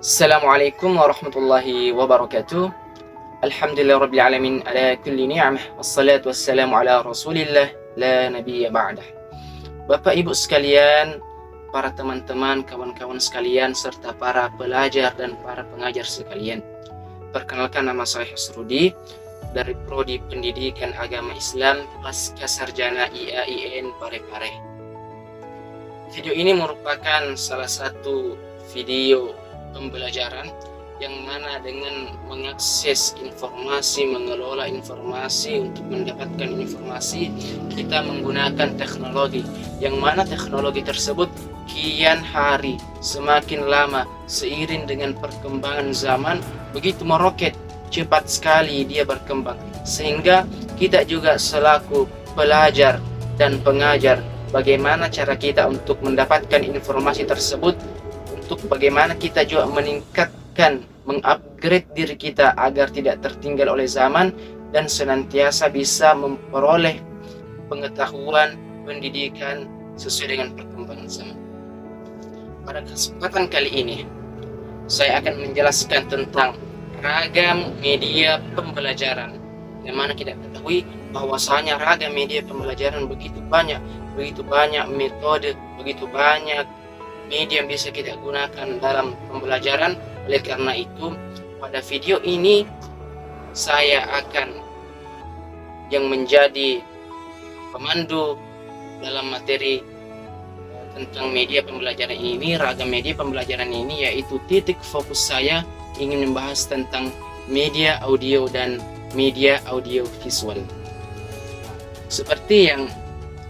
Assalamualaikum warahmatullahi wabarakatuh. Alhamdulillah rabbil alamin ala kulli ni'mah wassalatu wassalamu ala rasulillah la nabiyya ba'dah. Bapak Ibu sekalian, para teman-teman, kawan-kawan sekalian, serta para pelajar dan para pengajar sekalian. Perkenalkan, nama saya Hasrudi dari Prodi Pendidikan Agama Islam Pasca Sarjana IAIN Parepare. Video ini merupakan salah satu video pembelajaran yang mana dengan mengakses informasi, mengelola informasi untuk mendapatkan informasi, kita menggunakan teknologi yang mana teknologi tersebut kian hari semakin lama seiring dengan perkembangan zaman begitu meroket, cepat sekali dia berkembang, sehingga kita juga selaku pelajar dan pengajar, bagaimana cara kita untuk mendapatkan informasi tersebut, untuk bagaimana kita juga meningkatkan, mengupgrade diri kita agar tidak tertinggal oleh zaman dan senantiasa bisa memperoleh pengetahuan, pendidikan sesuai dengan perkembangan zaman. Pada kesempatan kali ini, saya akan menjelaskan tentang ragam media pembelajaran, yang mana kita ketahui bahwasanya ragam media pembelajaran begitu banyak metode, begitu banyak media yang bisa kita gunakan dalam pembelajaran. Oleh karena itu, pada video ini saya akan yang menjadi pemandu dalam materi tentang media pembelajaran ini, ragam media pembelajaran ini, yaitu titik fokus saya ingin membahas tentang media audio dan media audio visual. Seperti yang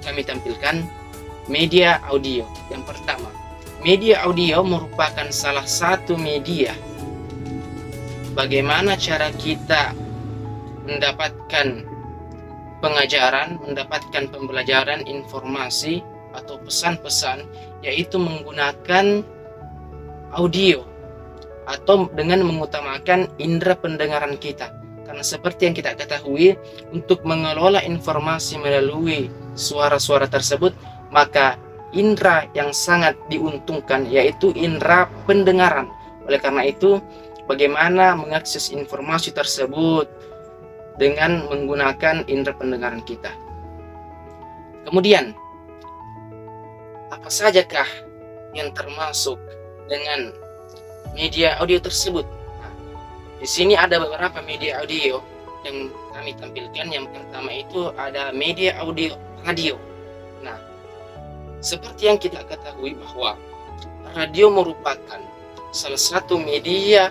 kami tampilkan, media audio yang pertama. Media audio merupakan salah satu media bagaimana cara kita mendapatkan pengajaran, mendapatkan pembelajaran, informasi atau pesan-pesan, yaitu menggunakan audio atau dengan mengutamakan indera pendengaran kita. Karena seperti yang kita ketahui, untuk mengelola informasi melalui suara-suara tersebut, maka indera yang sangat diuntungkan yaitu indera pendengaran. Oleh karena itu, bagaimana mengakses informasi tersebut dengan menggunakan indera pendengaran kita. Kemudian, apa sajakah yang termasuk dengan media audio tersebut? Nah, di sini ada beberapa media audio yang kami tampilkan. Yang pertama itu ada media audio radio. Nah, seperti yang kita ketahui bahwa radio merupakan salah satu media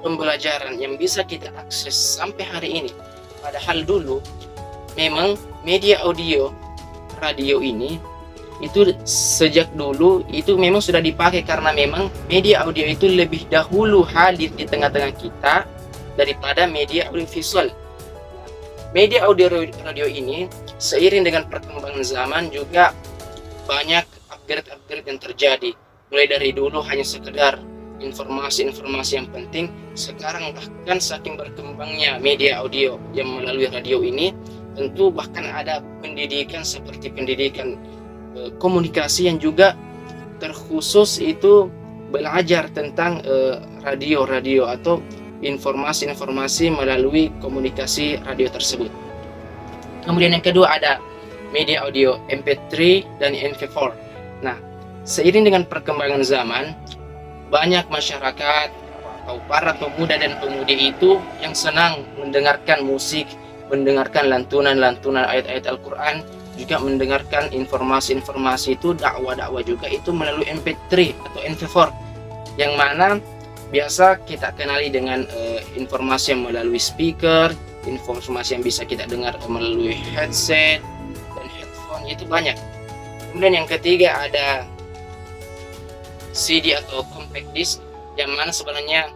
pembelajaran yang bisa kita akses sampai hari ini. Padahal dulu memang media audio radio ini itu sejak dulu itu memang sudah dipakai, karena memang media audio itu lebih dahulu hadir di tengah-tengah kita daripada media audio visual. Media audio radio ini seiring dengan perkembangan zaman juga banyak upgrade yang terjadi. Mulai dari dulu hanya sekedar informasi-informasi yang penting, sekarang bahkan saking berkembangnya media audio yang melalui radio ini, tentu bahkan ada pendidikan seperti pendidikan komunikasi yang juga terkhusus itu belajar tentang radio atau informasi-informasi melalui komunikasi radio tersebut. Kemudian yang kedua ada media audio MP3 dan MP4. Nah, seiring dengan perkembangan zaman, banyak masyarakat atau para pemuda dan pemudi itu yang senang mendengarkan musik, mendengarkan lantunan-lantunan ayat-ayat Al-Quran, juga mendengarkan informasi-informasi itu, dakwah-dakwah juga itu melalui MP3 atau MP4, yang mana biasa kita kenali dengan informasi yang melalui speaker, informasi yang bisa kita dengar melalui headset, itu banyak. Kemudian yang ketiga ada CD atau compact disc, yang mana sebenarnya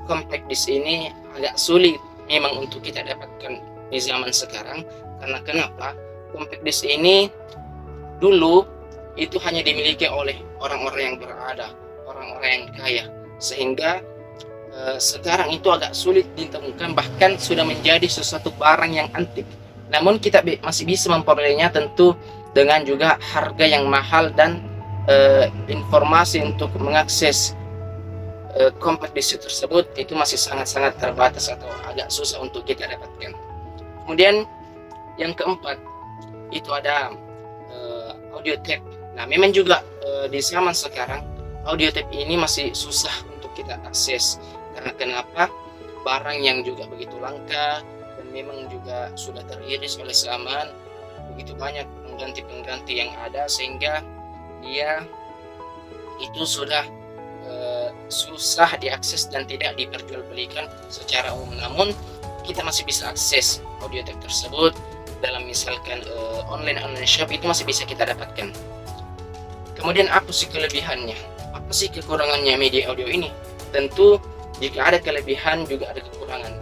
compact disc ini agak sulit memang untuk kita dapatkan di zaman sekarang. Karena kenapa? Compact disc ini dulu itu hanya dimiliki oleh orang-orang yang berada, orang-orang yang kaya, sehingga sekarang itu agak sulit ditemukan, bahkan sudah menjadi sesuatu barang yang antik. Namun kita masih bisa memperolehnya, tentu dengan juga harga yang mahal dan informasi untuk mengakses compact di situ tersebut itu masih sangat-sangat terbatas atau agak susah untuk kita dapatkan. Kemudian yang keempat itu ada audio tape. Nah, memang juga di zaman sekarang audio tape ini masih susah untuk kita akses. Karena kenapa? Barang yang juga begitu langka dan memang juga sudah teriris oleh zaman, begitu banyak pengganti-pengganti yang ada sehingga dia itu sudah susah diakses dan tidak diperjualbelikan secara umum. Namun kita masih bisa akses audio tape tersebut dalam misalkan online shop, itu masih bisa kita dapatkan. Kemudian apa sih kelebihannya? Apa sih kekurangannya media audio ini? Tentu jika ada kelebihan juga ada kekurangan.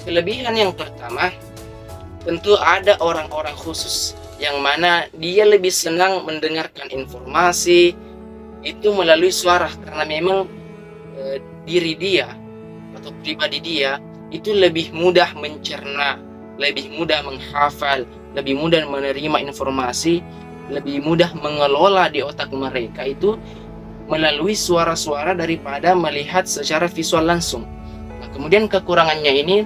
Kelebihan yang pertama, tentu ada orang-orang khusus yang mana dia lebih senang mendengarkan informasi itu melalui suara, karena memang diri dia atau pribadi dia itu lebih mudah mencerna, lebih mudah menghafal, lebih mudah menerima informasi, lebih mudah mengelola di otak mereka itu melalui suara-suara daripada melihat secara visual langsung. Nah, kemudian kekurangannya ini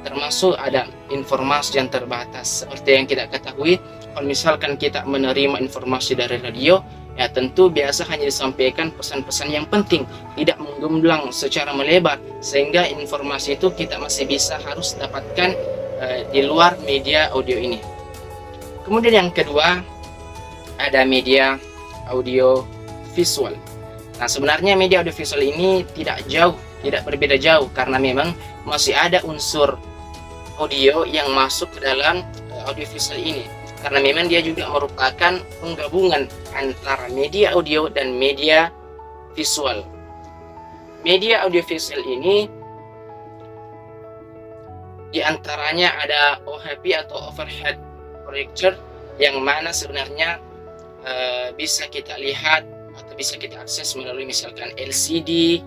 termasuk ada informasi yang terbatas. Seperti yang kita ketahui, kalau misalkan kita menerima informasi dari radio, ya tentu biasa hanya disampaikan pesan-pesan yang penting, tidak menggemblang secara melebar, sehingga informasi itu kita masih bisa harus dapatkan di luar media audio ini. Kemudian yang kedua ada media audio visual. Nah, sebenarnya media audio visual ini tidak berbeda jauh, karena memang masih ada unsur audio yang masuk ke dalam audio visual ini, karena memang dia juga merupakan penggabungan antara media audio dan media visual. Media audio visual ini diantaranya ada OHP atau overhead projector, yang mana sebenarnya bisa kita lihat atau bisa kita akses melalui misalkan LCD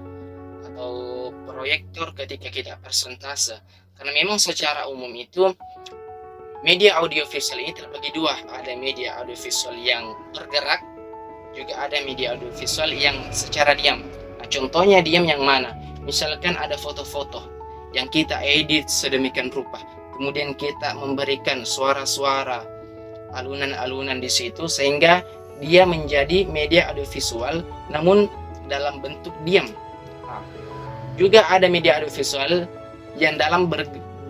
atau proyektor ketika kita presentase. Karena memang secara umum itu media audiovisual ini terbagi dua, ada media audiovisual yang bergerak, juga ada media audiovisual yang secara diam. Nah, contohnya diam yang mana? Misalkan ada foto-foto yang kita edit sedemikian rupa, kemudian kita memberikan suara-suara, alunan-alunan di situ, sehingga dia menjadi media audiovisual namun dalam bentuk diam. Nah, juga ada media audiovisual yang dalam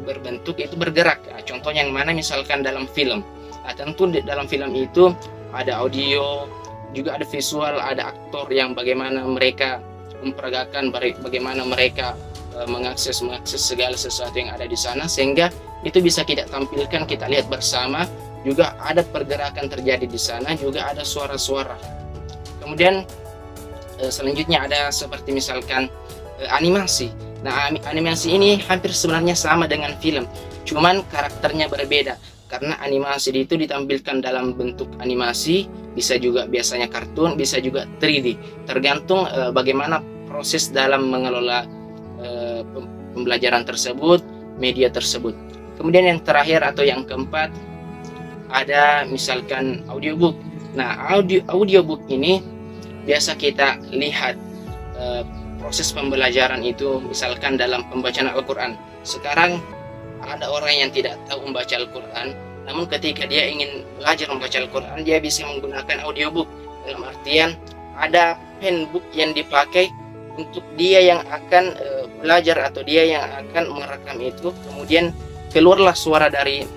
berbentuk itu bergerak. Nah, contohnya yang mana? Misalkan dalam film. Nah, tentu dalam film itu ada audio, juga ada visual, ada aktor yang bagaimana mereka memperagakan, bagaimana mereka mengakses segala sesuatu yang ada di sana, sehingga itu bisa kita tampilkan, kita lihat bersama. Juga ada pergerakan terjadi di sana, juga ada suara-suara. Kemudian selanjutnya ada seperti misalkan animasi. Nah, animasi ini hampir sebenarnya sama dengan film, cuman karakternya berbeda, karena animasi itu ditampilkan dalam bentuk animasi, bisa juga biasanya kartun, bisa juga 3D, tergantung bagaimana proses dalam mengelola pembelajaran tersebut, media tersebut. Kemudian yang terakhir atau yang keempat ada misalkan audiobook. Nah, audiobook ini biasa kita lihat proses pembelajaran itu misalkan dalam pembacaan Al-Quran. Sekarang ada orang yang tidak tahu membaca Al-Quran, namun ketika dia ingin belajar membaca Al-Quran, dia bisa menggunakan audiobook. Dalam artian ada penbook yang dipakai untuk dia yang akan belajar atau dia yang akan merekam itu, kemudian keluarlah suara dari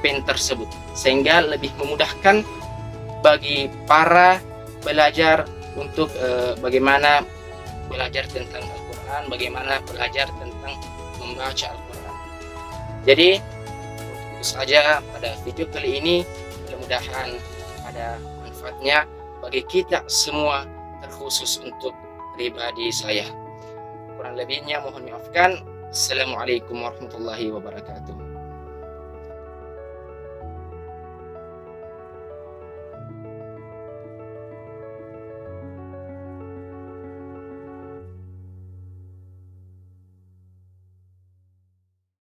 pen tersebut, sehingga lebih memudahkan bagi para belajar untuk bagaimana belajar tentang Al-Quran, bagaimana belajar tentang membaca Al-Quran. Jadi itu saja pada video kali ini, mudah-mudahan ada manfaatnya bagi kita semua, terkhusus untuk pribadi saya. Kurang lebihnya mohon maafkan. Assalamualaikum warahmatullahi wabarakatuh.